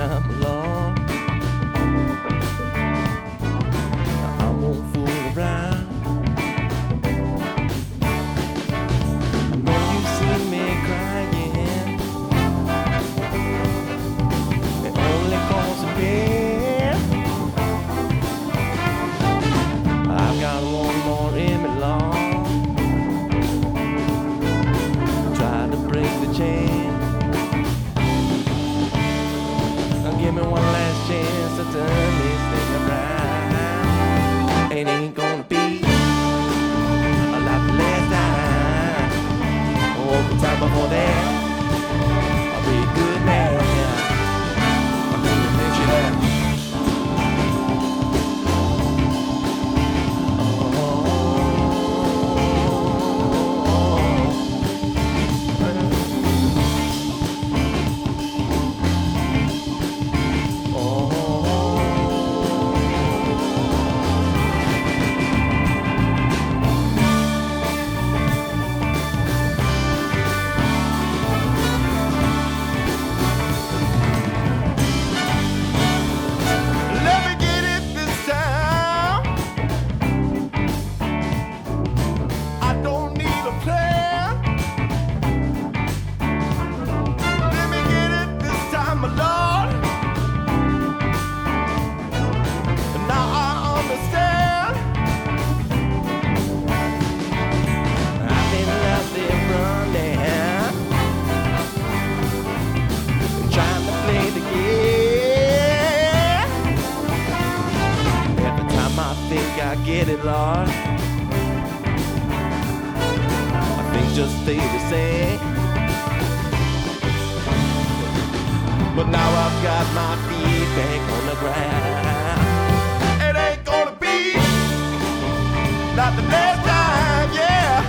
time, Lord. I won't fool around. I know you see me crying. It only causes pain. I've got one more in me, Lord. Try to break the chain. Give me one last chance to turn this thing around. It ain't gonna be like the last time. Oh, the time before that, I'll be a good man. I'll be a picture that. Get it, Lord. Things just stay the same. But now I've got my feet back on the ground. It ain't gonna be like the last time, yeah.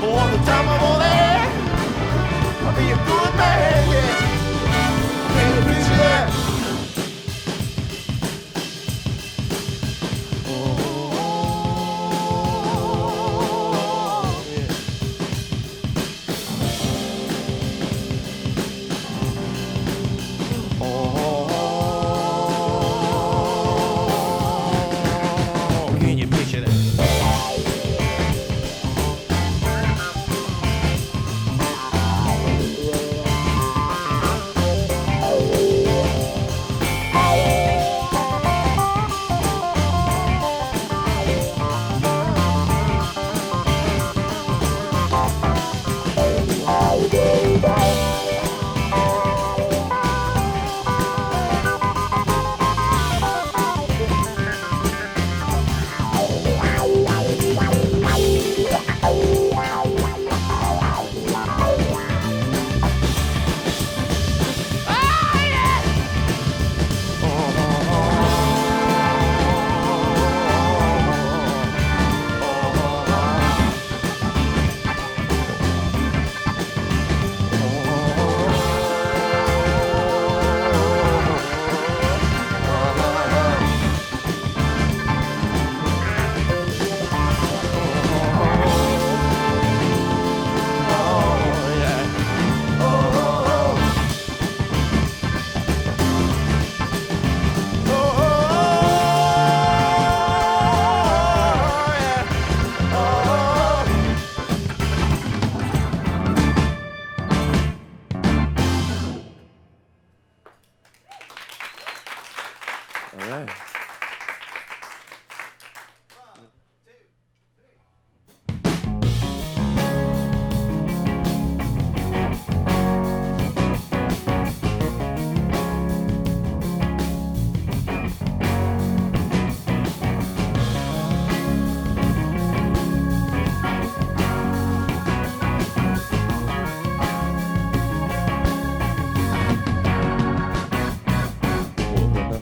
But all the time I'm on there, I'll be a good man, yeah. Can't you picture that?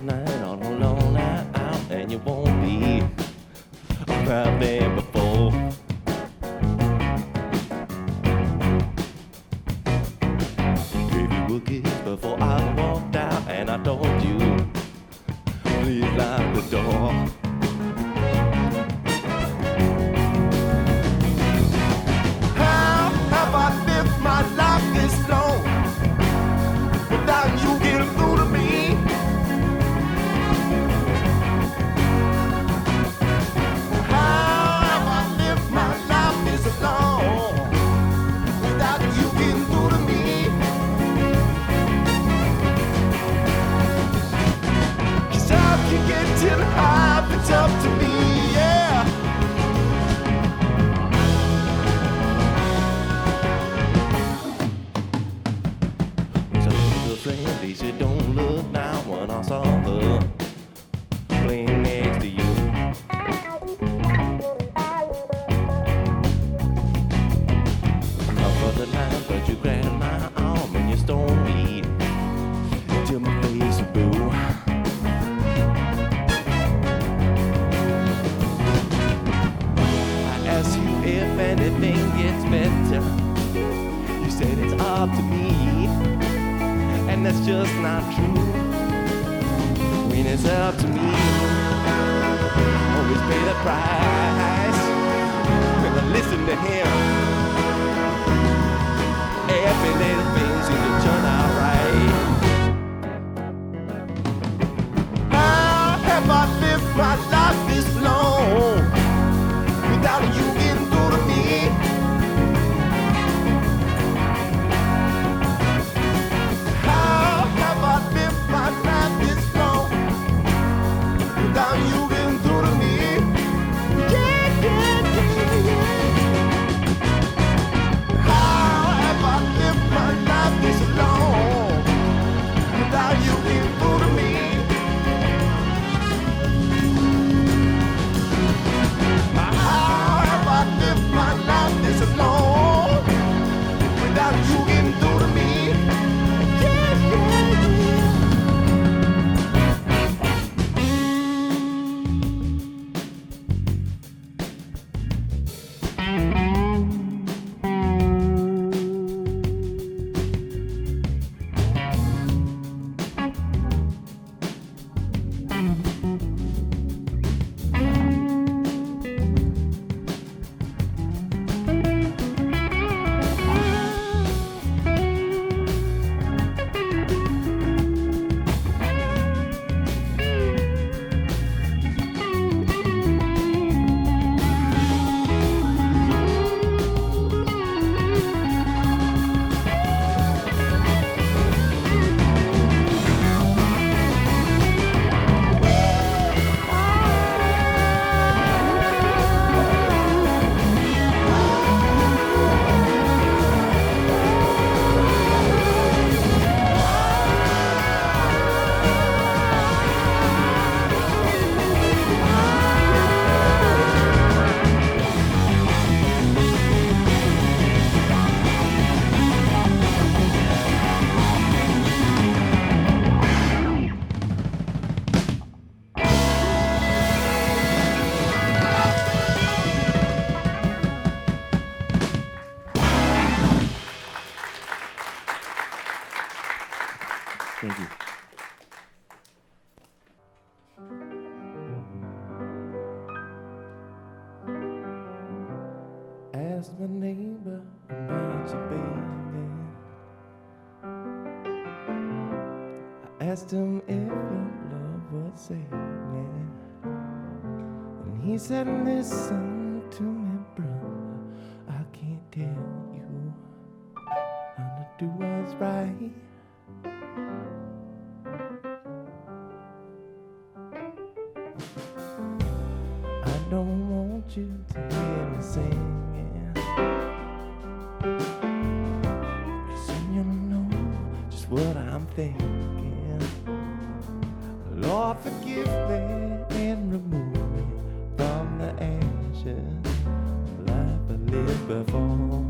Night all alone friendly. She don't look now when I saw her playing next to you. Not for the night, but you grabbed my arm and you stole me to my face, boo. I asked you if anything gets better. You said it's up to me, and that's just not true. When it's up to me, always pay the price. Never listen to him. Every little thing seems to turn out right. How have I lived my life this long without you getting through to me? How have I lived my life this long without you getting through to me? Yeah, yeah, yeah, yeah. How have I lived my life this long without you getting through to me? How have I lived my life this long without you getting through to me? Yeah, yeah, yeah. Thank you. Ask my neighbor about your baby. I asked him if your love was saving, and he said, listen to me, brother, I can't tell you how to do what's right. I don't want you to hear me singing, 'cause you know just what I'm thinking. Lord, forgive me and remove me from the ashes of life I lived before.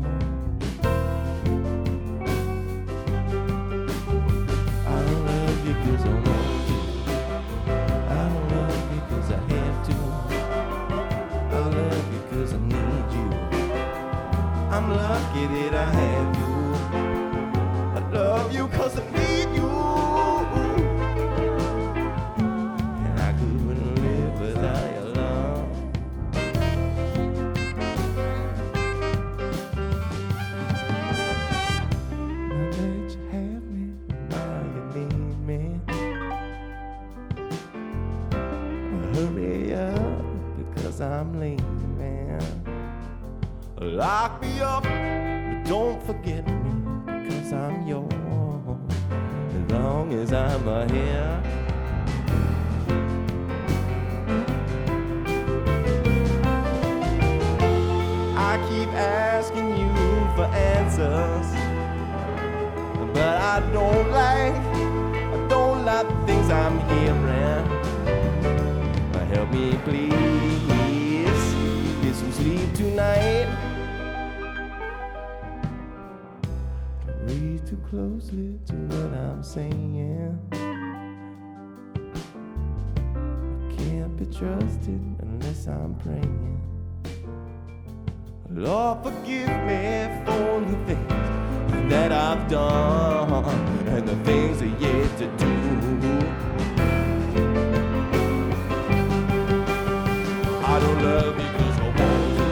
I don't love you 'cause I want to. I don't love you 'cause I have to. I love you 'cause I need you. I'm lucky that I have you. I love you 'cause I need you. And I couldn't live without your love. Now that you have me, now you need me. Well, hurry up, because I'm leaving. Lock me up, but don't forget me, because I'm yours, as long as I'm here. I keep asking you for answers, but I don't like 'cause I'm hearing. Help me please get some sleep tonight. Don't read too closely to what I'm saying. I can't be trusted unless I'm praying. Lord, forgive me for the things that I've done and the things that yet to do. I don't love you 'cause I want to.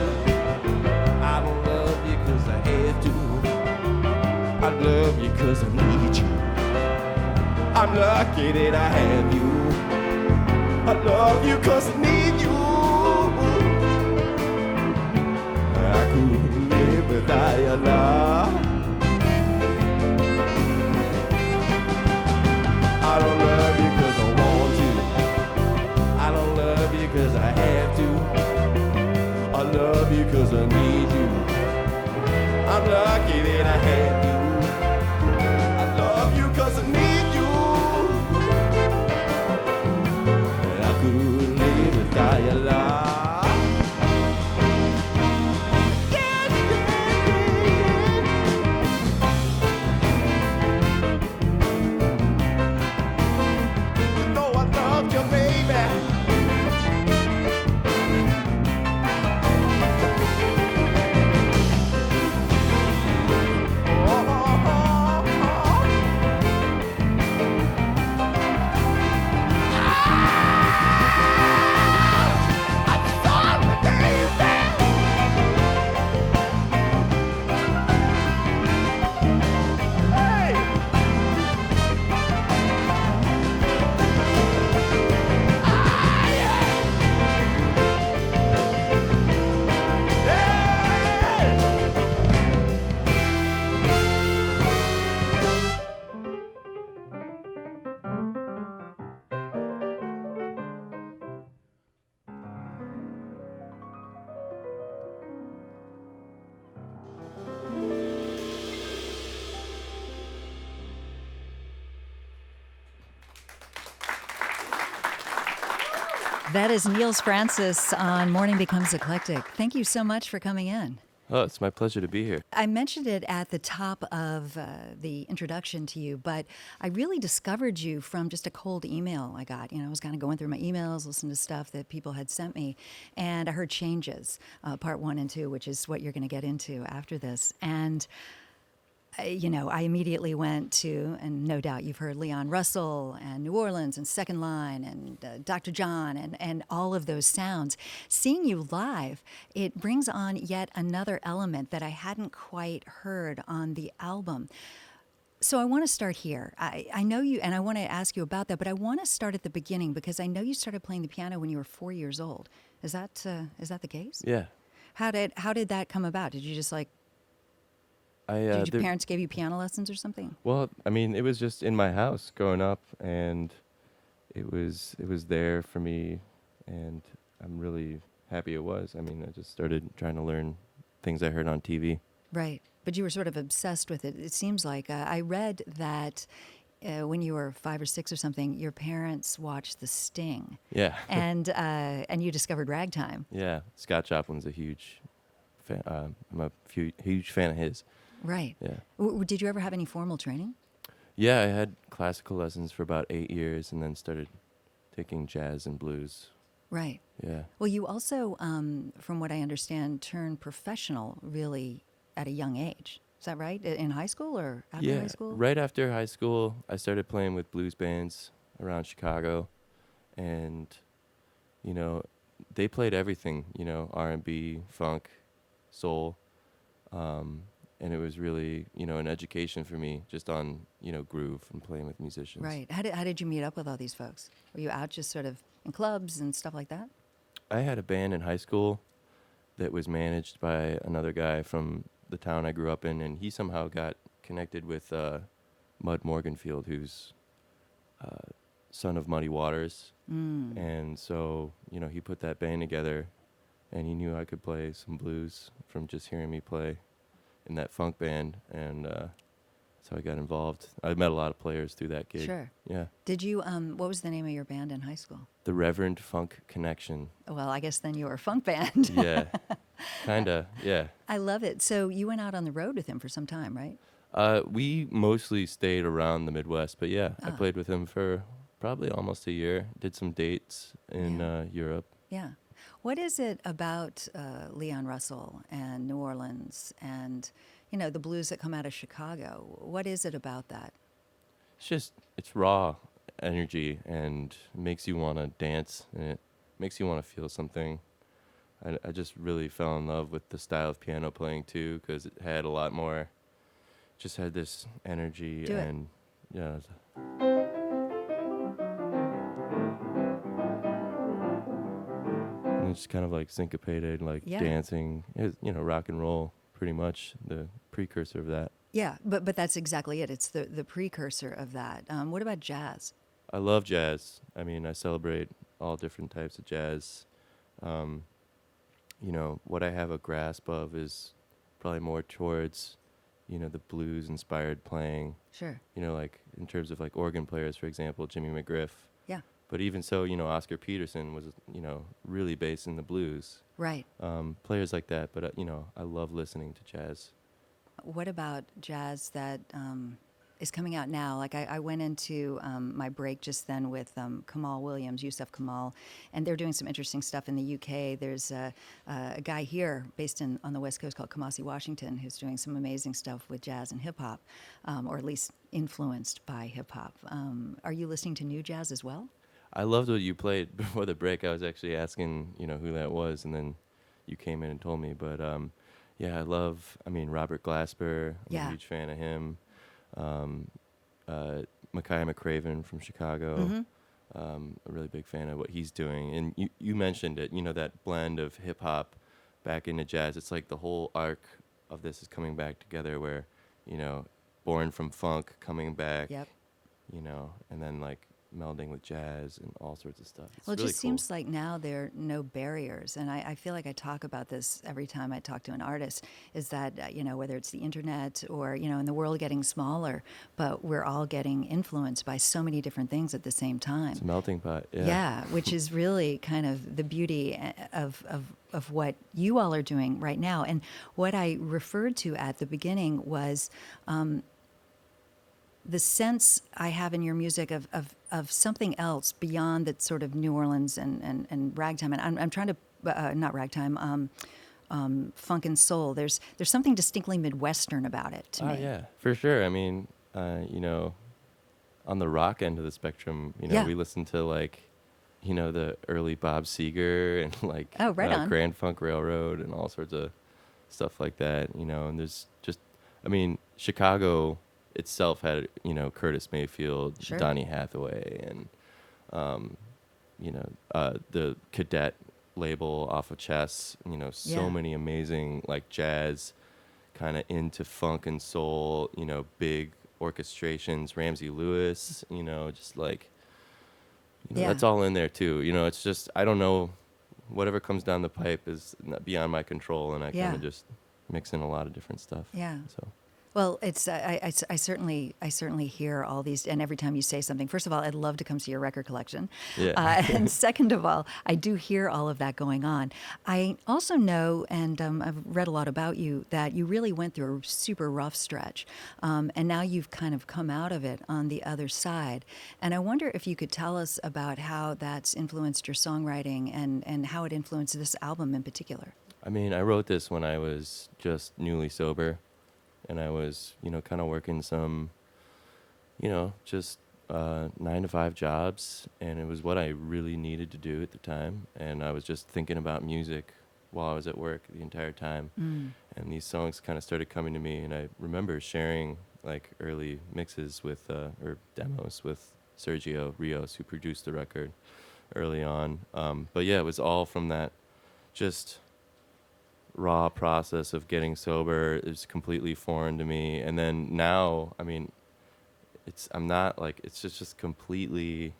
I don't love you 'cause I have to. I love you 'cause I need you. I'm lucky that I have you. I love you 'cause I need you. I couldn't live without your love. I don't love you 'cause I want to. I don't love you 'cause I have to. I love you 'cause I need you. I'm lucky that I have you. I love you 'cause I need you. And I couldn't live without your love. That is Neal Francis on Morning Becomes Eclectic. Thank you so much for coming in. Oh, it's my pleasure to be here. I mentioned it at the top of the introduction to you, but I really discovered you from just a cold email I got. I was kind of going through my emails, listening to stuff that people had sent me, and I heard Changes, part 1 and 2, which is what you're going to get into after this. And I immediately went to, and no doubt you've heard Leon Russell and New Orleans and Second Line and Dr. John and all of those sounds. Seeing you live, it brings on yet another element that I hadn't quite heard on the album. So I want to start here. I know you, and I want to ask you about that, but I want to start at the beginning because I know you started playing the piano when you were 4 years old. Is that the case? Yeah. How did that come about? Did you just did your parents give you piano lessons or something? Well, I mean, it was just in my house growing up, and it was there for me, and I'm really happy it was. I mean, I just started trying to learn things I heard on TV. Right. But you were sort of obsessed with it. It seems like I read that when you were 5 or 6 or something, your parents watched The Sting. Yeah. and you discovered ragtime. Yeah. Scott Joplin's a huge fan. I'm a huge fan of his. Right. Yeah. Did you ever have any formal training? Yeah, I had classical lessons for about 8 years and then started taking jazz and blues. Right. Yeah. Well, you also, from what I understand, turned professional really at a young age. Is that right? In high school or after high school? Right after high school, I started playing with blues bands around Chicago. And, they played everything, R&B, funk, soul. And it was really, an education for me just on, groove and playing with musicians. Right. How did you meet up with all these folks? Were you out just sort of in clubs and stuff like that? I had a band in high school that was managed by another guy from the town I grew up in, and he somehow got connected with Mud Morganfield, who's son of Muddy Waters. Mm. And so, he put that band together, and he knew I could play some blues from just hearing me play in that funk band, and So I got involved. I met a lot of players through that gig. Sure. Yeah. Did you, what was the name of your band in high school? The Reverend Funk Connection. Well, I guess then you were a funk band. Yeah. Kinda. Yeah. I love it. So you went out on the road with him for some time, right? We mostly stayed around the Midwest, but yeah, I Ah. played with him for probably almost a year. Did some dates in Europe. Yeah. What is it about Leon Russell and New Orleans and, you know, the blues that come out of Chicago? What is it about that? It's raw energy and makes you want to dance, and it makes you want to feel something. I just really fell in love with the style of piano playing too, because it had a lot more, just had this energy. Do it. And yeah. And it's kind of like syncopated, like Yeah. dancing. It's, rock and roll, pretty much the precursor of that. Yeah, but that's exactly it. It's the precursor of that. What about jazz? I love jazz. I mean, I celebrate all different types of jazz. What I have a grasp of is probably more towards, the blues-inspired playing. Sure. Like in terms of like organ players, for example, Jimmy McGriff. Yeah. But even so, Oscar Peterson was, really based in the blues. Right. Players like that. But, I love listening to jazz. What about jazz that is coming out now? Like I went into my break just then with Kamal Williams, Yusuf Kamal, and they're doing some interesting stuff in the UK. There's a guy here based on the West Coast called Kamasi Washington who's doing some amazing stuff with jazz and hip hop, or at least influenced by hip hop. Are you listening to new jazz as well? I loved what you played before the break. I was actually asking, who that was, and then you came in and told me. But yeah, Robert Glasper. I'm Yeah. a huge fan of him. Micaiah McCraven from Chicago. Mm-hmm. A really big fan of what he's doing. And you mentioned it, that blend of hip hop back into jazz. It's like the whole arc of this is coming back together where, born from funk, coming back, Yep. and then like melding with jazz and all sorts of stuff. It's Well, it really just cool. seems like now there are no barriers. And I feel like I talk about this every time I talk to an artist, is that, whether it's the internet or, in the world getting smaller, but we're all getting influenced by so many different things at the same time. It's a melting pot. Yeah. Yeah, which is really kind of the beauty of what you all are doing right now. And what I referred to at the beginning was the sense I have in your music of something else beyond that sort of New Orleans and ragtime. And I'm trying to, not ragtime, funk and soul. There's something distinctly Midwestern about it to me. Oh, yeah, for sure. I mean, on the rock end of the spectrum, Yeah. we listen to like, the early Bob Seger and like Oh, right on. Grand Funk Railroad and all sorts of stuff like that, and there's just, Chicago itself had, Curtis Mayfield, Sure. Donny Hathaway, and, the Cadet label off of Chess, so Yeah. many amazing like jazz kind of into funk and soul, big orchestrations, Ramsey Lewis, just like, Yeah. that's all in there too. It's just, I don't know, whatever comes down the pipe is not beyond my control, and I Yeah. kind of just mix in a lot of different stuff. Yeah. So. Well, it's I certainly hear all these, and every time you say something, first of all, I'd love to come see your record collection, Yeah. and second of all, I do hear all of that going on. I also know, and I've read a lot about you, that you really went through a super rough stretch, and now you've kind of come out of it on the other side. And I wonder if you could tell us about how that's influenced your songwriting and how it influenced this album in particular. I wrote this when I was just newly sober, and I was, kind of working some, just 9-to-5 jobs, and it was what I really needed to do at the time. And I was just thinking about music while I was at work the entire time. And these songs kind of started coming to me, and I remember sharing like early mixes with, or demos with Sergio Rios, who produced the record early on. But yeah, it was all from that just raw process of getting sober. Is completely foreign to me. And then now, it's just completely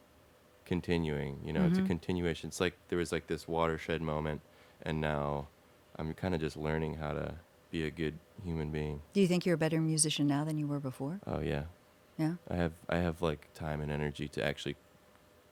continuing, it's a continuation. It's like there was like this watershed moment, and now I'm kind of just learning how to be a good human being. Do you think you're a better musician now than you were before? Oh yeah. Yeah? I have like time and energy to actually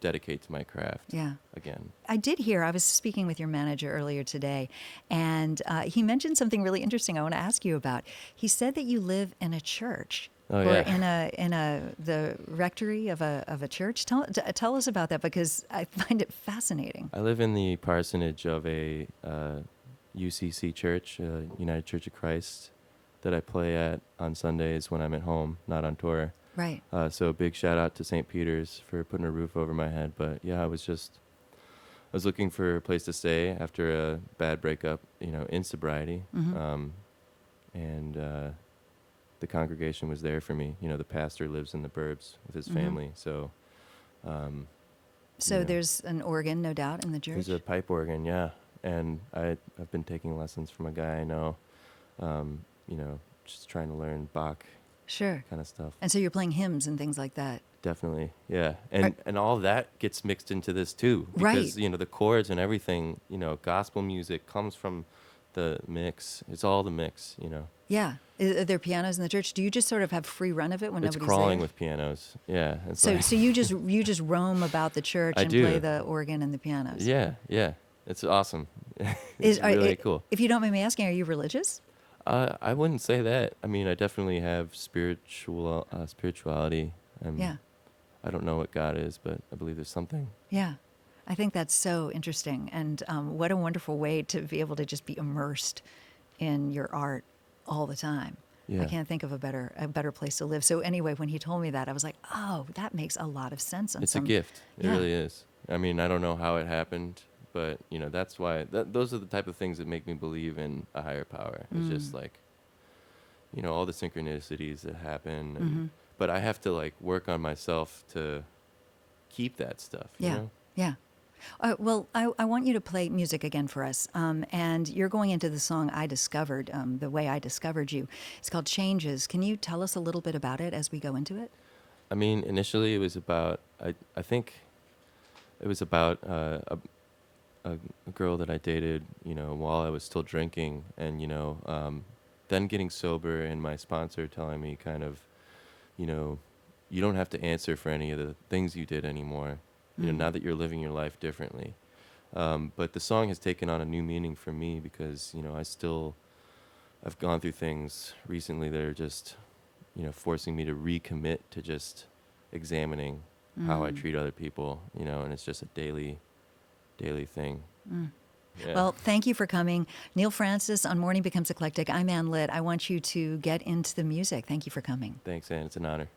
dedicate to my craft. Yeah. Again. I did hear, I was speaking with your manager earlier today, and he mentioned something really interesting I want to ask you about. He said that you live in a church. Oh, or yeah. in the rectory of a church. Tell us about that, because I find it fascinating. I live in the parsonage of a UCC church, United Church of Christ, that I play at on Sundays when I'm at home, not on tour. Right. So a big shout out to St. Peter's for putting a roof over my head. But yeah, I was looking for a place to stay after a bad breakup, in sobriety. Mm-hmm. And the congregation was there for me. The pastor lives in the burbs with his Mm-hmm. family. So There's an organ, no doubt, in the church. there's a pipe organ, yeah. And I've been taking lessons from a guy I know, just trying to learn Bach Sure. kind of stuff. And so you're playing hymns and things like that. Definitely, yeah. And all that gets mixed into this too. Because, Right. The chords and everything, gospel music comes from the mix. It's all the mix, Yeah. Are there pianos in the church? Do you just sort of have free run of it when It's nobody's crawling there? with pianos, yeah. It's So like, so you just roam about the church I and do. play the organ and the pianos. yeah. It's awesome. It's really cool. If you don't mind me asking, are you religious? I wouldn't say that. I mean, I definitely have spirituality. Yeah. I don't know what God is, but I believe there's something. Yeah. I think that's so interesting. And what a wonderful way to be able to just be immersed in your art all the time. Yeah. I can't think of a better place to live. So anyway, when he told me that, I was like, oh, that makes a lot of sense. It's a gift. It Yeah. really is. I mean, I don't know how it happened, but, that's why those are the type of things that make me believe in a higher power. It's just like, all the synchronicities that happen. And, but I have to like work on myself to keep that stuff, you Yeah. know? Yeah. Well, I want you to play music again for us. And you're going into the song I discovered, the way I discovered you. It's called Changes. Can you tell us a little bit about it as we go into it? I mean, initially it was about, I think it was about a girl that I dated, while I was still drinking, and, then getting sober, and my sponsor telling me kind of, you don't have to answer for any of the things you did anymore, now that you're living your life differently. But the song has taken on a new meaning for me because, I've gone through things recently that are just, forcing me to recommit to just examining how I treat other people, and it's just a daily thing. Yeah. Well, thank you for coming. Neal Francis on Morning Becomes Eclectic. I'm Ann Litt. I want you to get into the music. Thank you for coming. Thanks, Ann. It's an honor.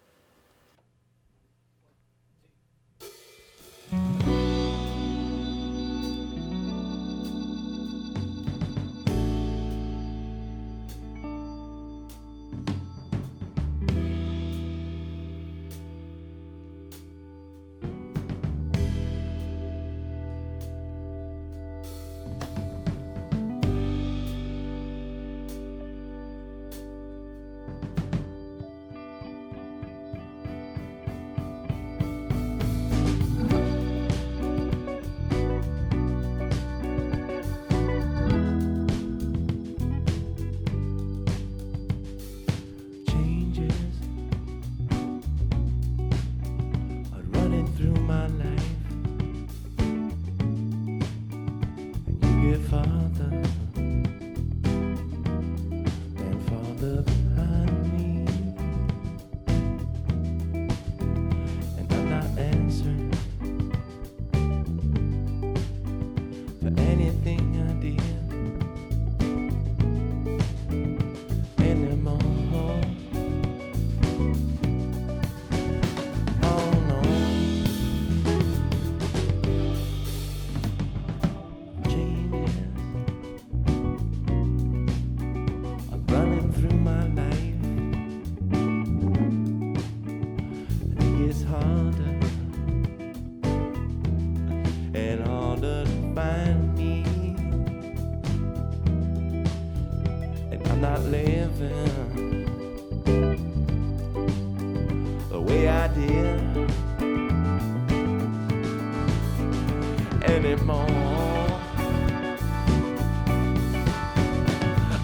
Anymore.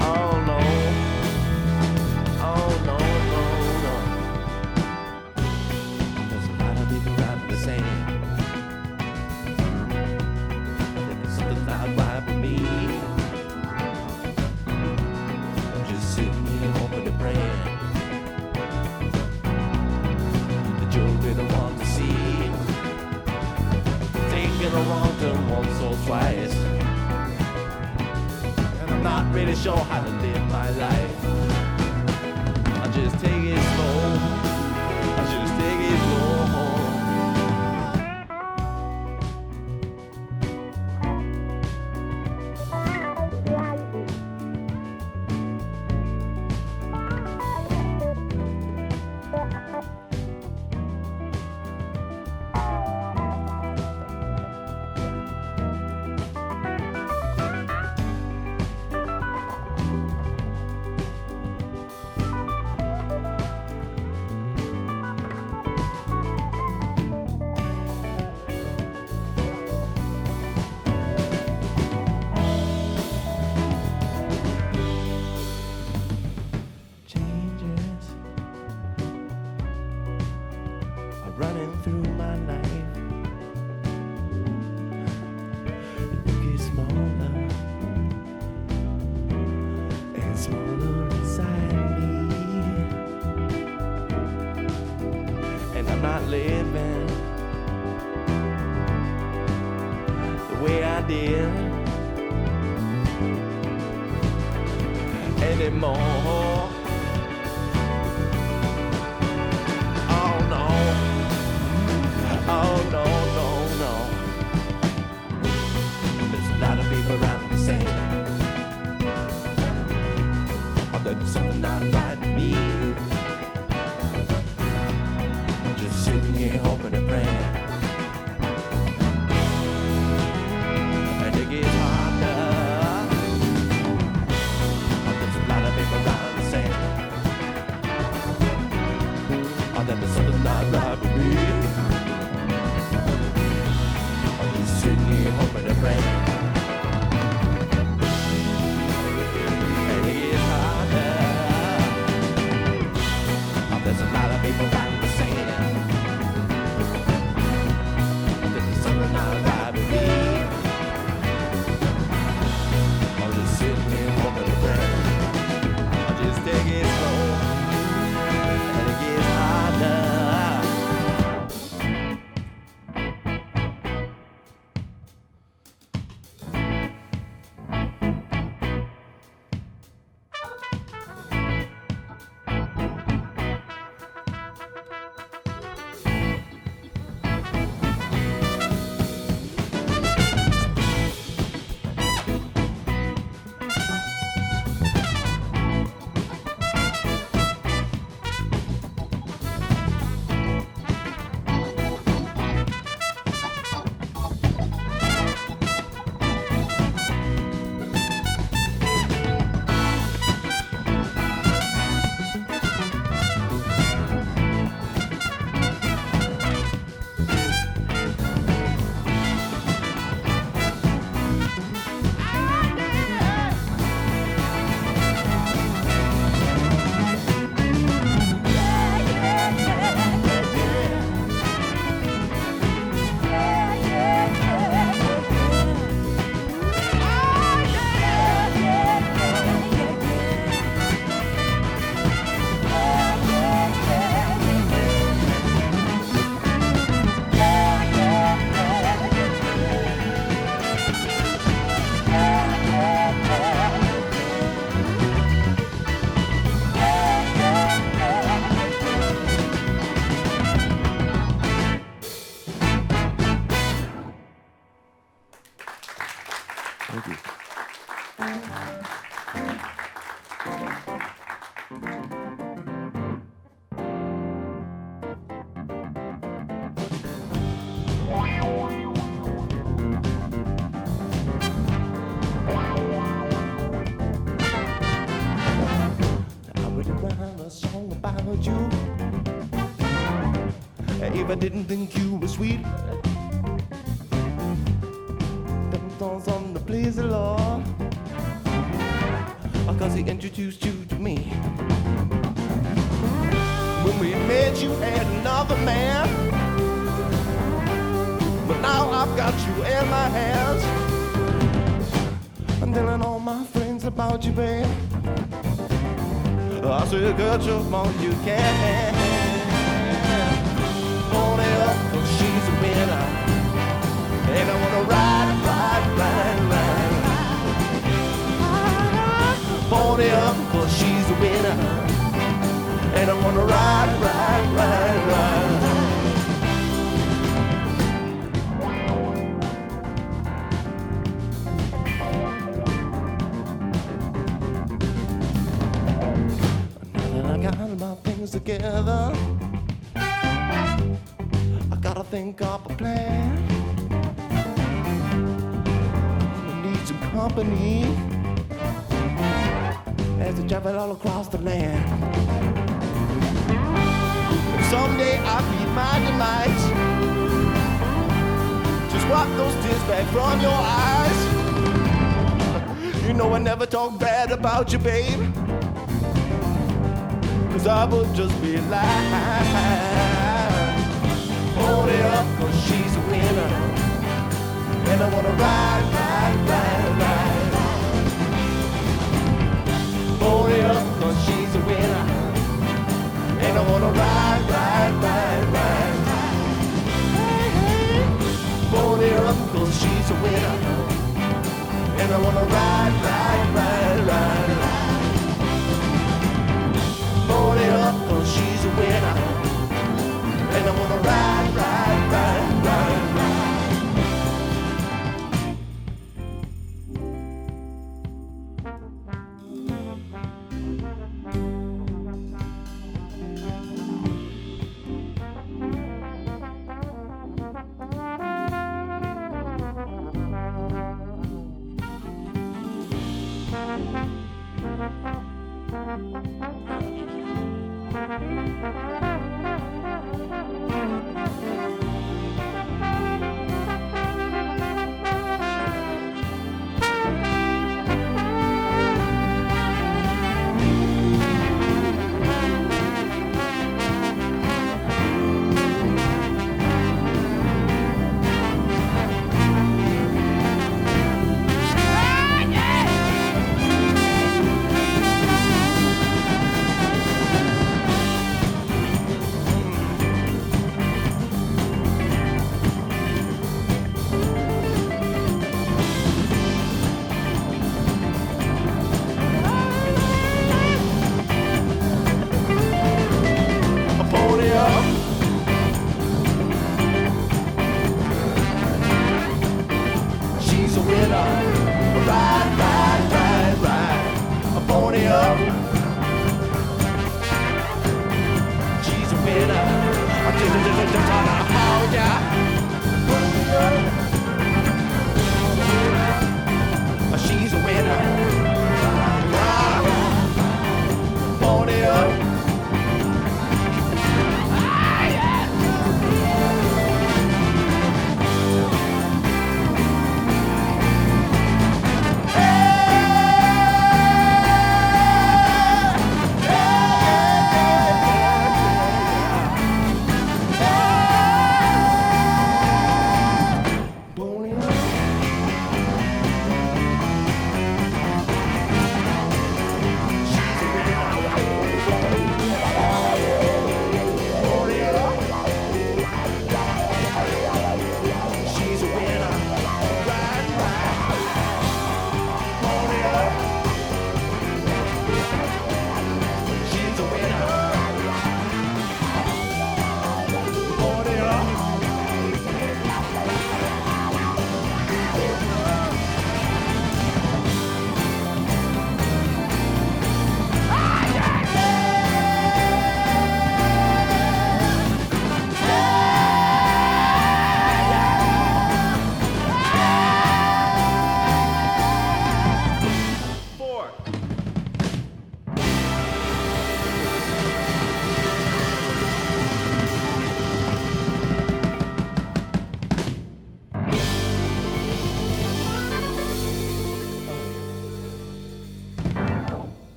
Oh no. twice. And I'm not really sure how to live my life. I just take it slow. I just take it slow. Running through my life, you get smaller and smaller inside me, and I'm not living the way I did anymore. Oh, no, no, no. There's a lot of people around the same. Oh, there's something not right with me. I'm just sitting here hoping and praying. And it gets harder. Oh, there's a lot of people around the same. Oh, there's something not right with me. Sitting here hoping to pray. And it gets harder. Oh, there's a lot of people right the same. There's something not right with me. I'm just sitting here hoping to pray. I just take it slow. And it gets harder. Thank you. About you, if I didn't think you were sweet, them thorns on the place the Lord, because he introduced you to me. When we met, you had another man, but now I've got you in my hands. I'm telling all my friends about you, babe. I said, girl, jump on you can. Hold it up, 'cause she's a winner. And I wanna ride, ride, together. I gotta think up a plan. I need some company as I travel all across the land. Someday I'll be my demise. Just wipe those tears back from your eyes. You know I never talk bad about you, babe, 'cause I would just be lying. Hold it up, 'cause she's a winner, and I wanna ride, ride, ride, ride. Hold it up, 'cause she's a winner, and I wanna ride, ride, ride, ride. Hold it up, 'cause she's a winner, and I wanna ride, ride, ride, ride, ride. Hold it up, 'cause she's a winner, and I wanna ride, ride, ride, ride, ride. She's a winner.